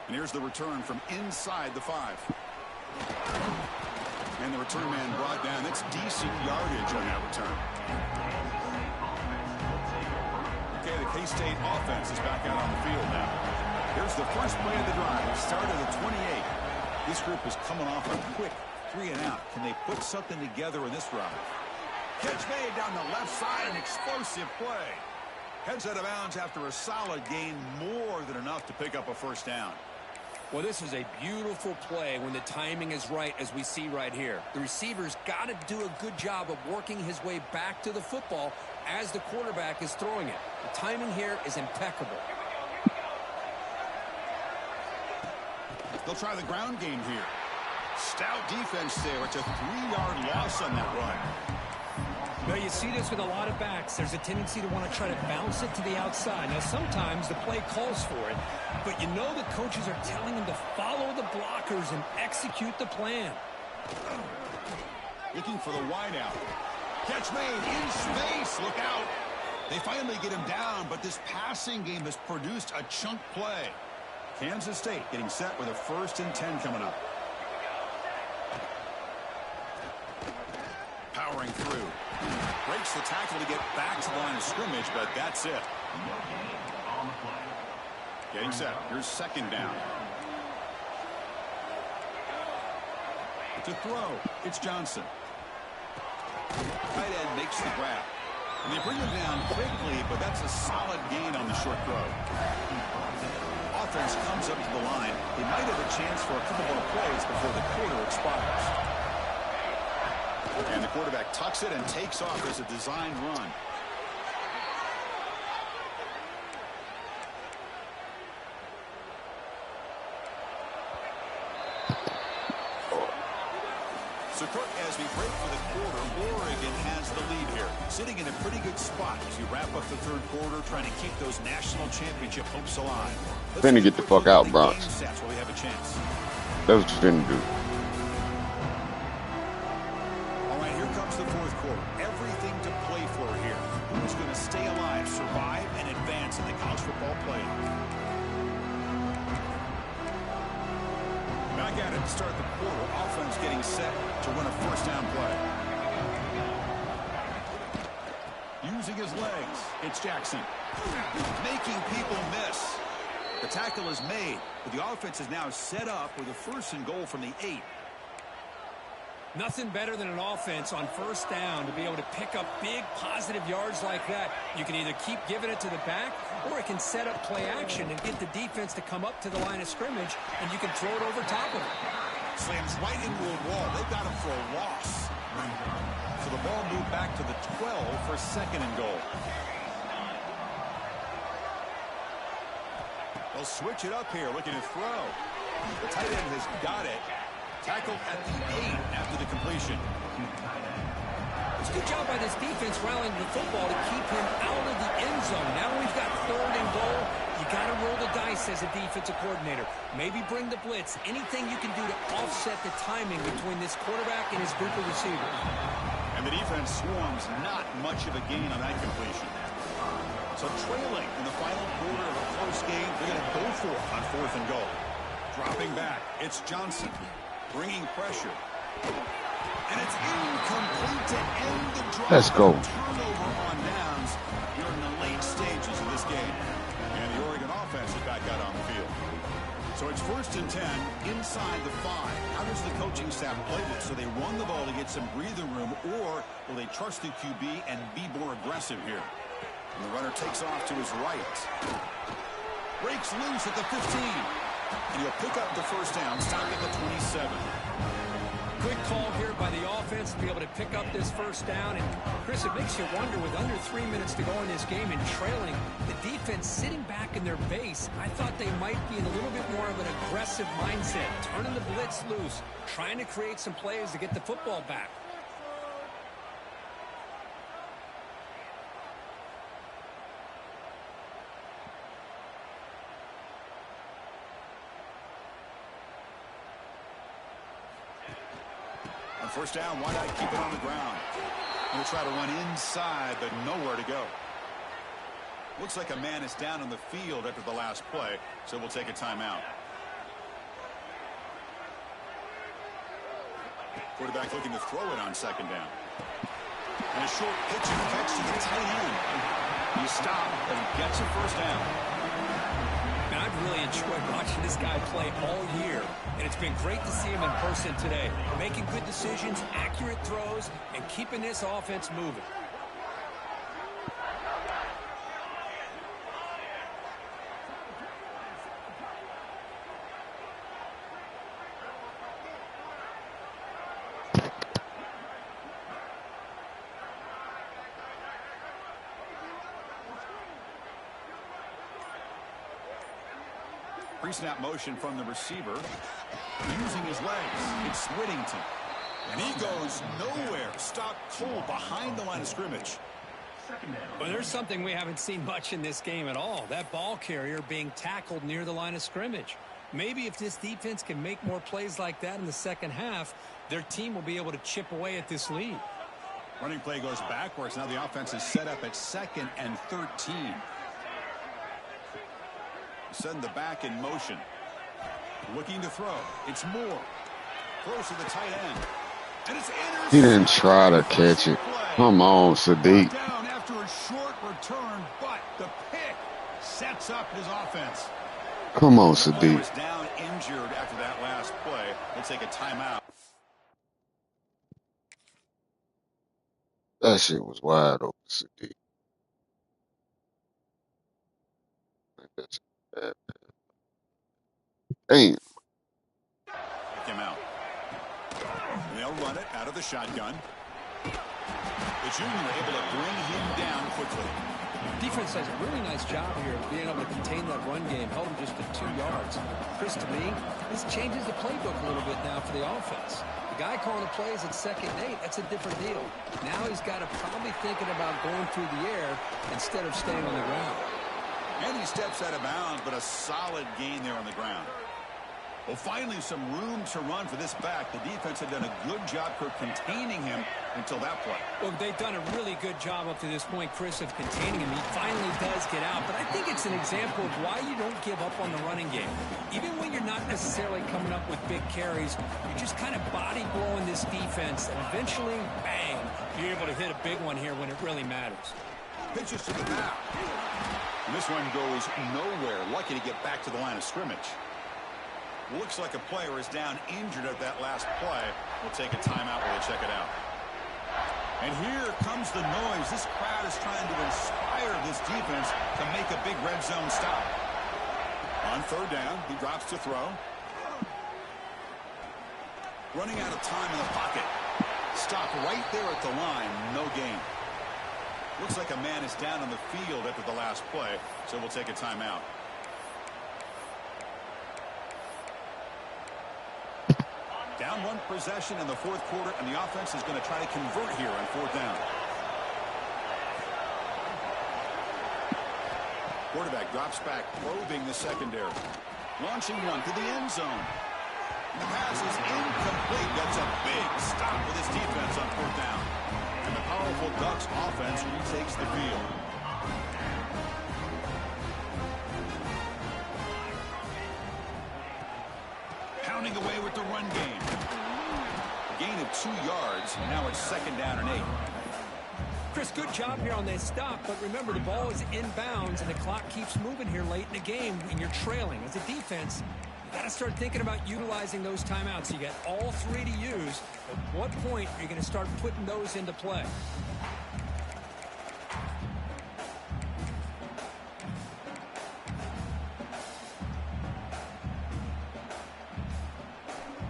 And here's the return from inside the 5. And the return man brought down. That's decent yardage on that return. Okay, the K-State offense is back out on the field now. Here's the first play of the drive. Start of the 28. This group is coming off a quick 3 and out. Can they put something together in this drive? Catch made down the left side. An explosive play. Heads out of bounds after a solid gain. More than enough to pick up a first down. Well, this is a beautiful play when the timing is right, as we see right here. The receiver's got to do a good job of working his way back to the football as the quarterback is throwing it. The timing here is impeccable. They'll try the ground game here. Stout defense there. It's a 3-yard loss on that run. Now, you see this with a lot of backs. There's a tendency to want to try to bounce it to the outside. Now, sometimes the play calls for it, but you know the coaches are telling them to follow the blockers and execute the plan. Looking for the wideout. Catch made in space. Look out. They finally get him down, but this passing game has produced a chunk play. Kansas State getting set with a 1st and 10 coming up. Powering through. Breaks the tackle to get back to the line of scrimmage, but that's it. Getting set. Here's 2nd down. To throw, it's Johnson. Tight end makes the grab. They bring him down quickly, but that's a solid gain on the short throw. Offense comes up to the line. He might have a chance for a couple more plays before the quarter expires. And the quarterback tucks it and takes off as a designed run. So, Cook, as we break for the quarter, Oregon has the lead here, sitting in a pretty good spot as we wrap up the third quarter, trying to keep those national championship hopes alive. Finna get the fuck out, Bronx. While we have a chance. That's what you finna do. All right, here comes the fourth quarter. Everything to play for here. Who's going to stay alive, survive, and advance in the college football playoff? Back at it to start the quarter. Offense getting set to run a first down play. Using his legs, it's Jackson. Making people miss. The tackle is made, but the offense is now set up with a first and goal from the 8. Nothing better than an offense on first down to be able to pick up big positive yards like that. You can either keep giving it to the back, or it can set up play action and get the defense to come up to the line of scrimmage, and you can throw it over top of it. Slams right into a wall. They've got him for a loss. So the ball moved back to the 12 for second and goal. They'll switch it up here, looking to throw. The tight end has got it. Tackled at the 8 after the completion. It's a good job by this defense rallying the football to keep him out of the end zone. Now we've got third and goal. You got to roll the dice as a defensive coordinator. Maybe bring the blitz. Anything you can do to offset the timing between this quarterback and his group of receivers. And the defense swarms not much of a gain on that completion. So trailing in the final quarter of a close game, they're going to go for it on fourth and goal. Dropping back, it's Johnson. Bringing pressure. And it's incomplete to end the drive. Let's go. Turnover on downs. You're in the late stages of this game. And the Oregon offense is back out on the field. So it's first and 10 inside the 5. How does the coaching staff play this? So they run the ball to get some breathing room, or will they trust the QB and be more aggressive here? And the runner takes off to his right. Breaks loose at the 15. And he'll pick up the first down, stopping at the 27. Quick call here by the offense to be able to pick up this first down. And, Chris, it makes you wonder, with under 3 minutes to go in this game and trailing, the defense sitting back in their base, I thought they might be in a little bit more of an aggressive mindset, turning the blitz loose, trying to create some plays to get the football back. First down, why not keep it on the ground? We'll try to run inside, but nowhere to go. Looks like a man is down on the field after the last play, so we'll take a timeout. Quarterback looking to throw it on second down. And a short pitch affects to the tight end. You stop, but he gets a first down. And I've really enjoyed watching this guy play all year, and it's been great to see him in person today, making good decisions, accurate throws, and keeping this offense moving. Pre-snap motion from the receiver. Using his legs. It's Whittington. And he goes nowhere. Stopped cold behind the line of scrimmage. Well, there's something we haven't seen much in this game at all. That ball carrier being tackled near the line of scrimmage. Maybe if this defense can make more plays like that in the second half, their team will be able to chip away at this lead. Running play goes backwards. Now the offense is set up at second and 13. Send the back in motion. Looking to throw. It's Moore. Throws to the tight end. And it's intercepted. He didn't try to catch it. Come on, Sadiq. Down after a short return, but the pick sets up his offense. Come on, Was Sadiq. down injured after that last play. We'll take a timeout. That's That shit was wide open, Sadiq. That's bad. Damn. Pick him out. They'll run it out of the shotgun. The junior able to bring him down quickly. Defense does a really nice job here of being able to contain that run game. Held him just to 2 yards. Chris, to me, this changes the playbook a little bit now for the offense. The guy calling the plays at 2nd and 8, that's a different deal. Now he's got to probably thinking about going through the air instead of staying on the ground. And he steps out of bounds, but a solid gain there on the ground. Well, finally, some room to run for this back. The defense had done a good job for containing him until that play. Well, they've done a really good job up to this point, Chris, of containing him. He finally does get out, but I think it's an example of why you don't give up on the running game. Even when you're not necessarily coming up with big carries, you're just kind of body blowing this defense, and eventually, bang, you're able to hit a big one here when it really matters. Pitches to the back. And this one goes nowhere. Lucky to get back to the line of scrimmage. Looks like a player is down injured at that last play. We'll take a timeout while they check it out. And here comes the noise. This crowd is trying to inspire this defense to make a big red zone stop. On 3rd down, he drops to throw. Running out of time in the pocket. Stop right there at the line. No gain. Looks like a man is down on the field after the last play, so we'll take a timeout. Down 1 possession in the 4th quarter, and the offense is going to try to convert here on 4th down. Quarterback drops back, probing the secondary. Launching one to the end zone. And the pass is incomplete. That's a big stop with his defense on 4th down. And the powerful Ducks offense retakes the field. Pounding away with the run game. A gain of 2 yards. Now it's 2nd down and 8. Chris, good job here on that stop, but remember the ball is inbounds and the clock keeps moving here late in the game and you're trailing. As a defense, you got to start thinking about utilizing those timeouts. You got all 3 to use. At what point are you going to start putting those into play?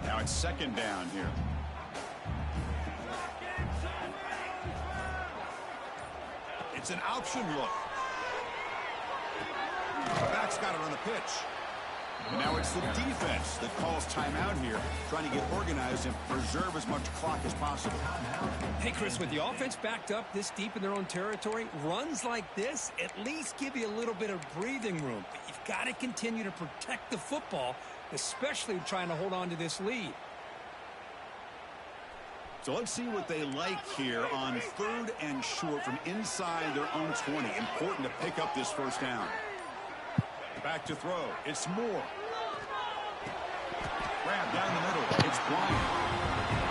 Now it's 2nd down here. It's an option look. The back's got it on the pitch. And now it's the defense that calls timeout here, trying to get organized and preserve as much clock as possible. Hey, Chris, with the offense backed up this deep in their own territory, runs like this at least give you a little bit of breathing room. But you've got to continue to protect the football, especially trying to hold on to this lead. So let's see what they like here on 3rd and short from inside their own 20. Important to pick up this 1st down. Back to throw. It's Moore. Grab down the middle. It's Bryant.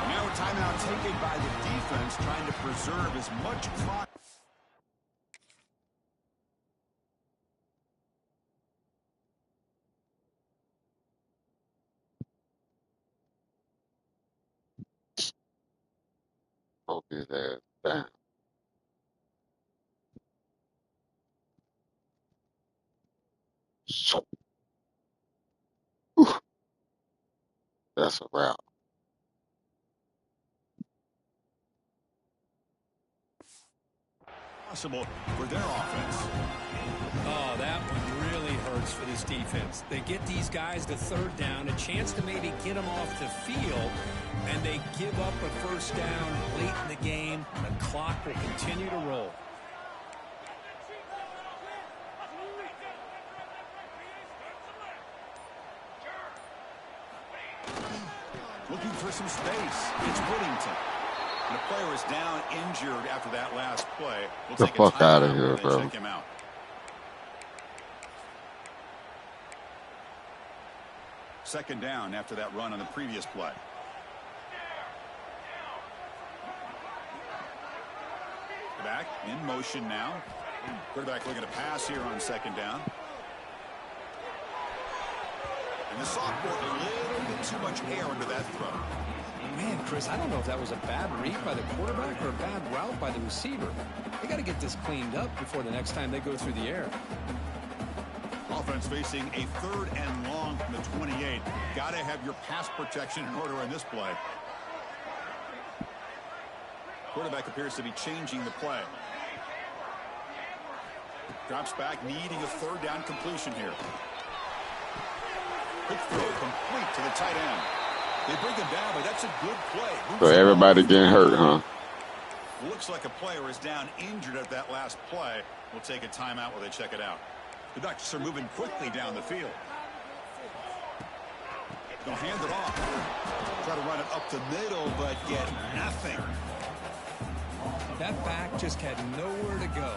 Now a timeout taken by the defense, trying to preserve as much clock. Hold his ass down. So, whew, that's a wrap. Possible for their offense. Oh, that one really hurts for this defense. They get these guys to 3rd down, a chance to maybe get them off the field, and they give up a 1st down late in the game. The clock will continue to roll. Looking for some space. It's Whittington. And the player is down injured after that last play. We'll Get take the a fuck out of timeout here, and bro. check him out. Second down after that run on the previous play. Back in motion now. Quarterback looking to pass here on 2nd down. And the sophomore, a little bit too much air under that throw. Man, Chris, I don't know if that was a bad read by the quarterback or a bad route by the receiver. They got to get this cleaned up before the next time they go through the air. Offense facing a 3rd and long from the 28. Got to have your pass protection in order in this play. Quarterback appears to be changing the play. Drops back, needing a 3rd down completion here. Quick throw complete to the tight end. They bring him down, but that's a good play. So everybody getting hurt, huh? Looks like a player is down injured at that last play. We'll take a timeout while they check it out. The Ducks are moving quickly down the field. They'll hand it off. Try to run it up the middle, but get nothing. That back just had nowhere to go.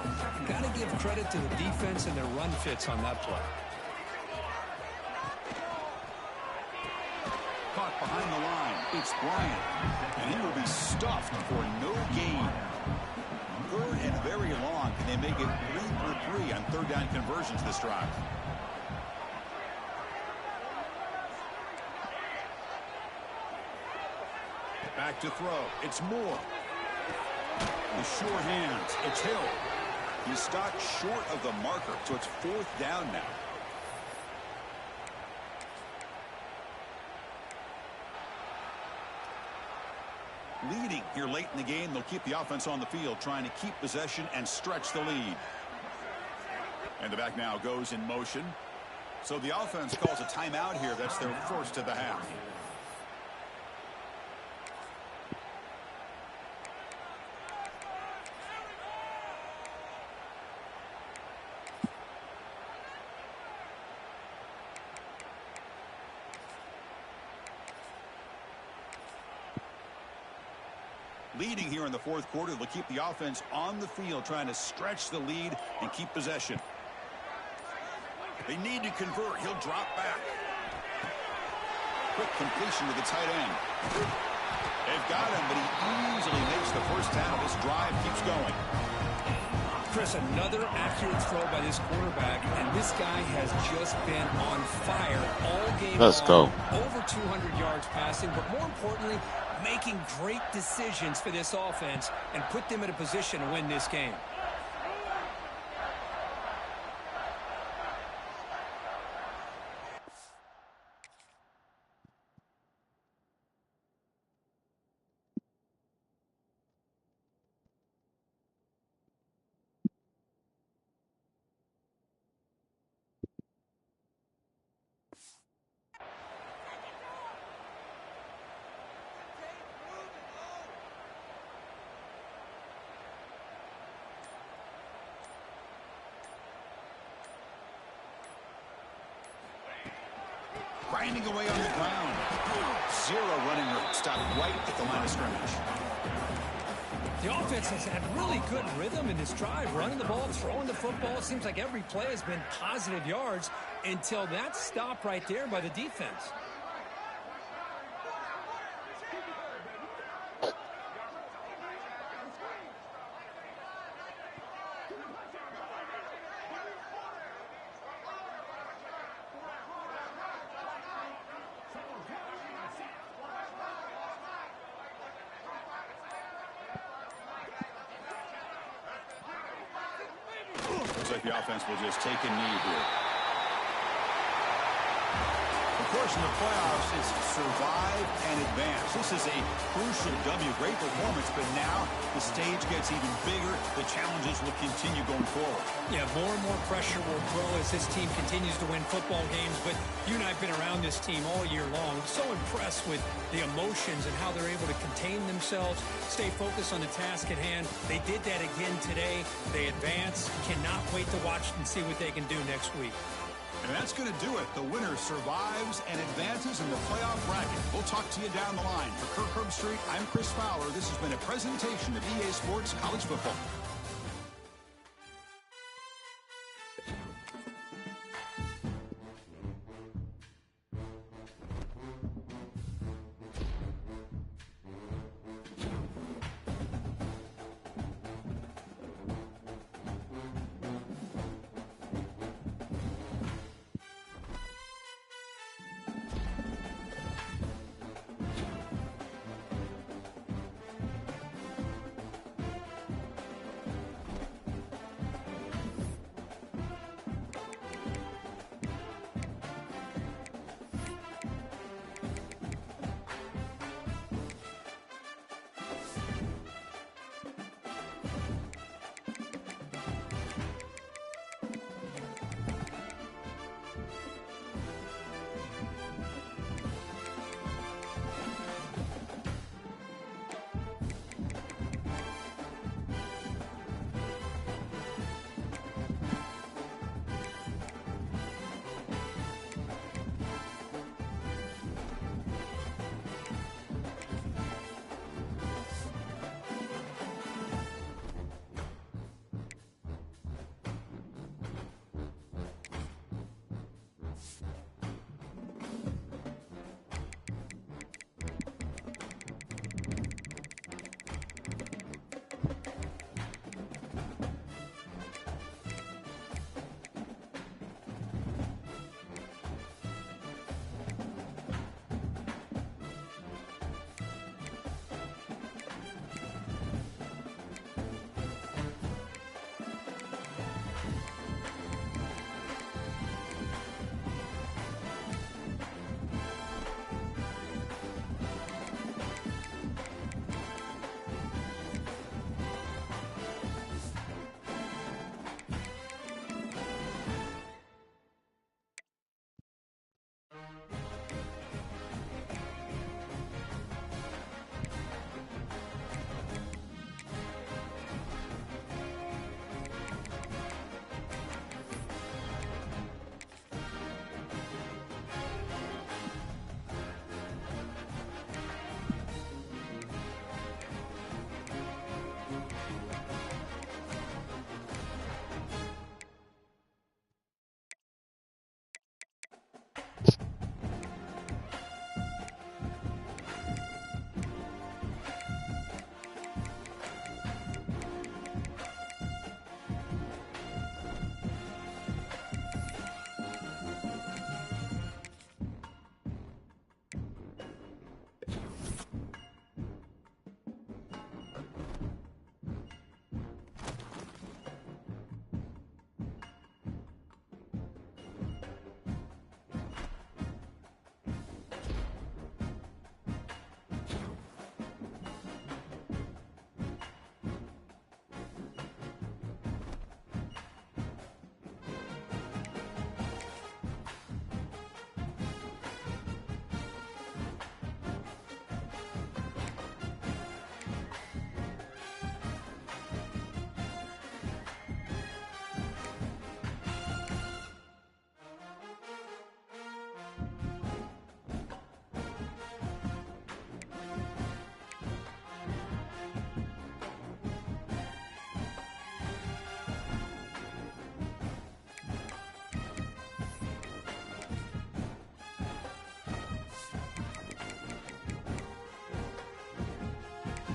Got to give credit to the defense and their run fits on that play. Caught behind the line. It's Bryant. And he will be stuffed for no gain. 3rd and very long, and they make it 3 for 3 on 3rd down conversions this drive. Back to throw. It's Moore. The sure hands. It's Hill. He's stopped short of the marker, so it's 4th down now. Leading here late in the game, they'll keep the offense on the field, trying to keep possession and stretch the lead. And the back now goes in motion. So the offense calls a timeout here. That's their first of the half. Leading here in the 4th quarter, they'll keep the offense on the field, trying to stretch the lead and keep possession. They need to convert. He'll drop back. Quick completion to the tight end. They've got him, but he easily makes the first down. This drive keeps going. Chris, another accurate throw by this quarterback, and this guy has just been on fire all game long. Let's go. Over 200 yards passing, but more importantly, making great decisions for this offense and put them in a position to win this game. Grinding away on the ground. 0 running room. Stopped right at the line of scrimmage. The offense has had really good rhythm in this drive, running the ball, throwing the football. Seems like every play has been positive yards until that stop right there by the defense. Looks like the offense will just take a knee here. Of course, in the playoffs, it's survive and advance. This is a crucial W. Great performance, but now the stage gets even bigger. The challenges will continue going forward. Yeah, more and more pressure will grow as this team continues to win football games. But you and I have been around this team all year long. I'm so impressed with the emotions and how they're able to contain themselves, stay focused on the task at hand. They did that again today. They advance. Cannot wait to watch and see what they can do next week. And that's going to do it. The winner survives and advances in the playoff bracket. We'll talk to you down the line. For Kirk Herbstreit, I'm Chris Fowler. This has been a presentation of EA Sports College Football.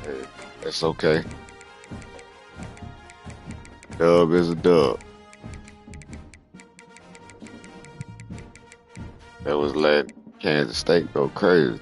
Hey, that's okay. Dub is a dub. That was letting Kansas State go crazy.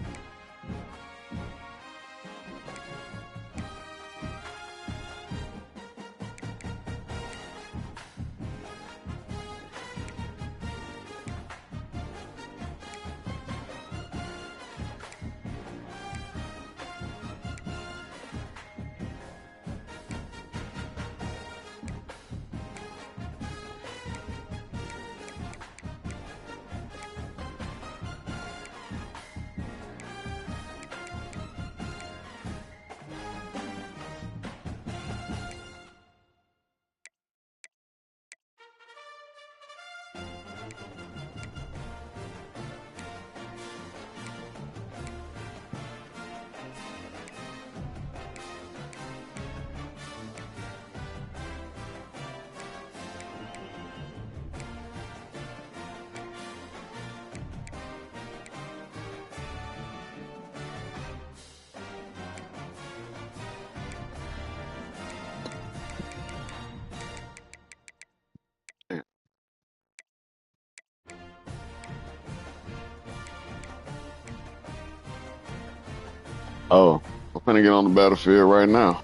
Oh, I'm finna get on the battlefield right now.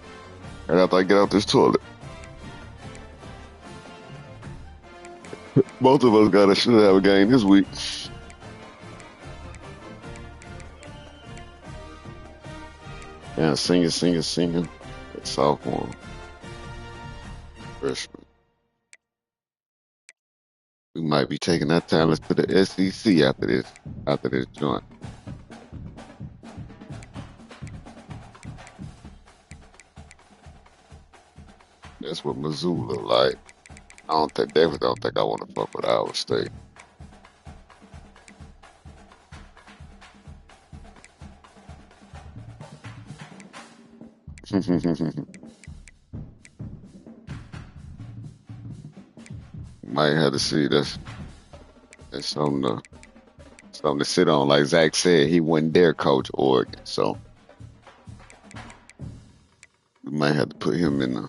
Right after I get out this toilet. Both of us should have a game this week. Yeah, singing. That's sophomore, freshman. We might be taking that talent to the SEC after this joint. That's what Mizzou look like. Definitely don't think I want to fuck with Iowa State. Might have to see that's something to sit on. Like Zach said, he wouldn't dare coach Oregon, so we might have to put him in the.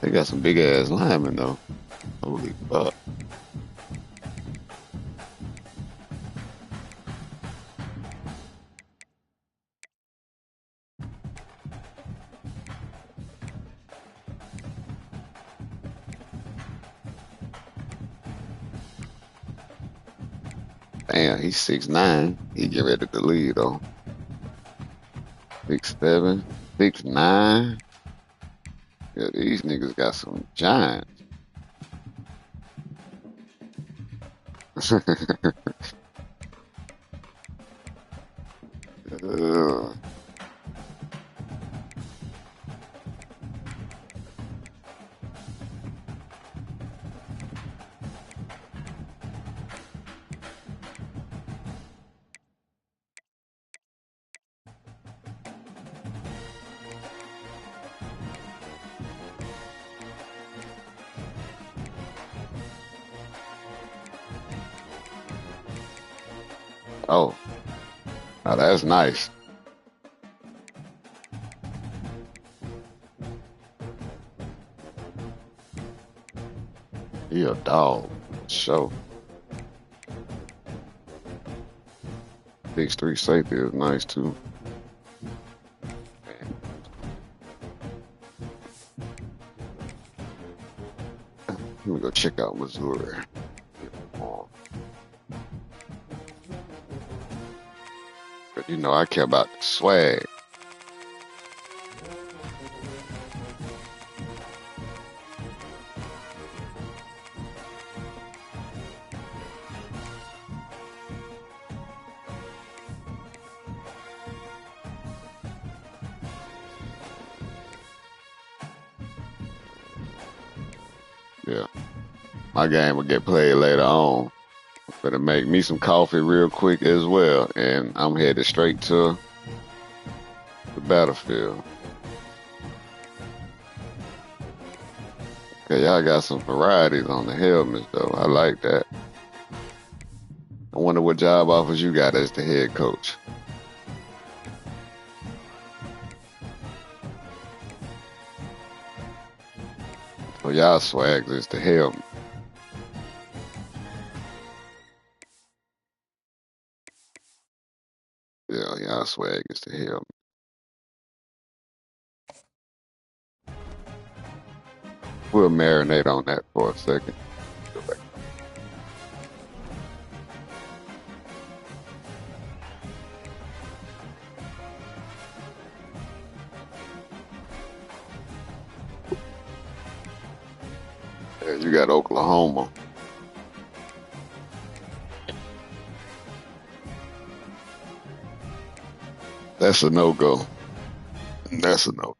They got some big ass linemen though. Holy fuck. Damn, he's 6'9". He get ready to lead though. 6'7", 6'9". Yeah, these niggas got some giants. uh, oh, now that's nice. He a dog. Show. 6'3" safety is nice too. Let me go check out Missouri. But you know, I care about the swag. Yeah. My game will get played later on. Better make me some coffee real quick as well. And I'm headed straight to the battlefield. Okay, y'all got some varieties on the helmets though. I like that. I wonder what job offers you got as the head coach. y'all swag is to hell. Yeah, y'all swag is to hell. We'll marinate on that for a second. Go back. Yeah, you got Oklahoma. That's a no-go. That's a no-go.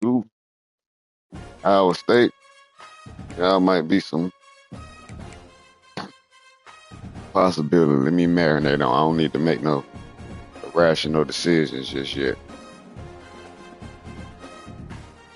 Ooh, Iowa State. Y'all might be some possibility. Let me marinate on. I don't need to make no rational decisions just yet.